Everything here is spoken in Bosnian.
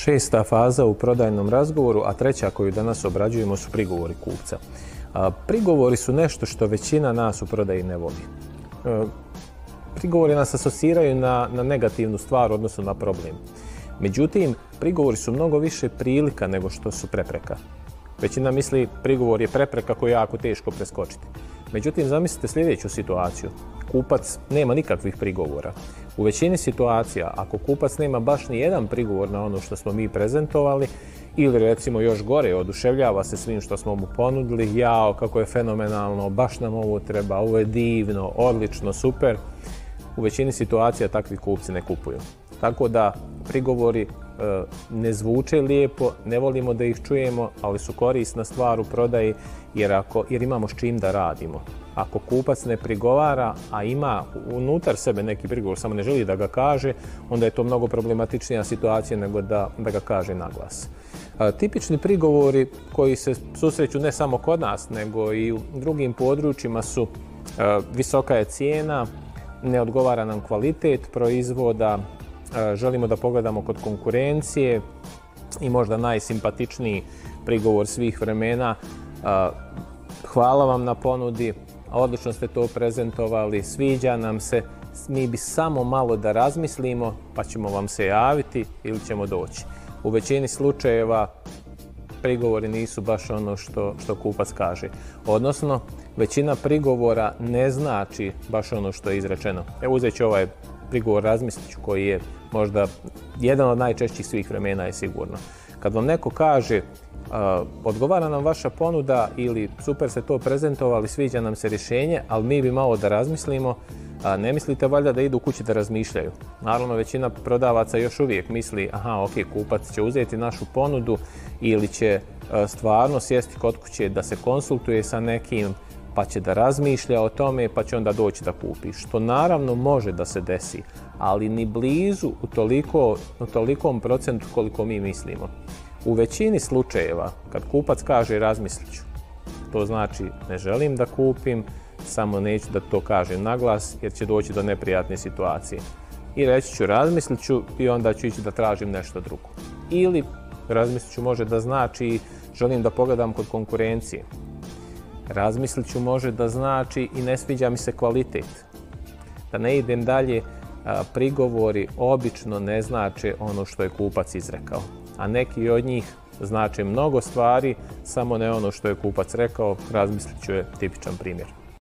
Šesta faza u prodajnom razgovoru, a treća koju danas obrađujemo su prigovori kupca. Prigovori su nešto što većina nas u prodaji ne voli. Prigovori nas asociraju na negativnu stvar, odnosno na problem. Međutim, prigovori su mnogo više prilika nego što su prepreka. Većina misli prigovor je prepreka koju je jako teško preskočiti. Međutim, zamislite sljedeću situaciju. Kupac nema nikakvih prigovora. U većini situacija, ako kupac nema baš ni jedan prigovor na ono što smo mi prezentovali, ili recimo još gore, oduševljava se svim što smo mu ponudili, jao, kako je fenomenalno, baš nam ovo treba, ovo je divno, odlično, super, u većini situacija takvi kupci ne kupuju. Tako da prigovori ne zvuče lijepo, ne volimo da ih čujemo, ali su korisna stvar u prodaji jer imamo s čim da radimo. Ako kupac ne prigovara, a ima unutar sebe neki prigovor, samo ne želi da ga kaže, onda je to mnogo problematičnija situacija nego da ga kaže na glas. Tipični prigovori koji se susreću ne samo kod nas, nego i u drugim područjima su visoka je cijena, ne odgovara nam kvalitet proizvoda, želimo da pogledamo kod konkurencije i možda najsimpatičniji prigovor svih vremena, hvala vam na ponudi, odlično ste to prezentovali, sviđa nam se, mi bi samo malo da razmislimo pa ćemo vam se javiti ili ćemo doći. U većini slučajeva prigovori nisu baš ono što kupac kaže. Odnosno, većina prigovora ne znači baš ono što je izrečeno. Evo uzet ću ovaj prigovor, razmislit ću, koji je možda jedan od najčešćih svih vremena je sigurno. Kad vam neko kaže odgovara nam vaša ponuda ili super ste to prezentovali, sviđa nam se rješenje, ali mi bi malo da razmislimo, ne mislite valjda da idu kući da razmišljaju. Naravno, većina prodavaca još uvijek misli, aha, ok, kupac će uzeti našu ponudu ili će stvarno sjesti kod kuće da se konsultuje sa nekim, pa će da razmišlja o tome, pa će onda doći da kupi. Što naravno može da se desi, ali ni blizu u tolikom procentu koliko mi mislimo. U većini slučajeva, kad kupac kaže razmislit ću, to znači ne želim da kupim, samo neću da to kažem na glas jer će doći do neprijatne situacije. I reći ću razmislit ću i onda ću ići da tražim nešto drugo. Ili razmislit ću može da znači želim da pogledam kod konkurencije. Razmislit ću može da znači i ne sviđa mi se kvalitet. Da ne idem dalje, prigovori obično ne znače ono što je kupac izrekao. A neki od njih znače mnogo stvari, samo ne ono što je kupac rekao, razmislit ću je tipičan primjer.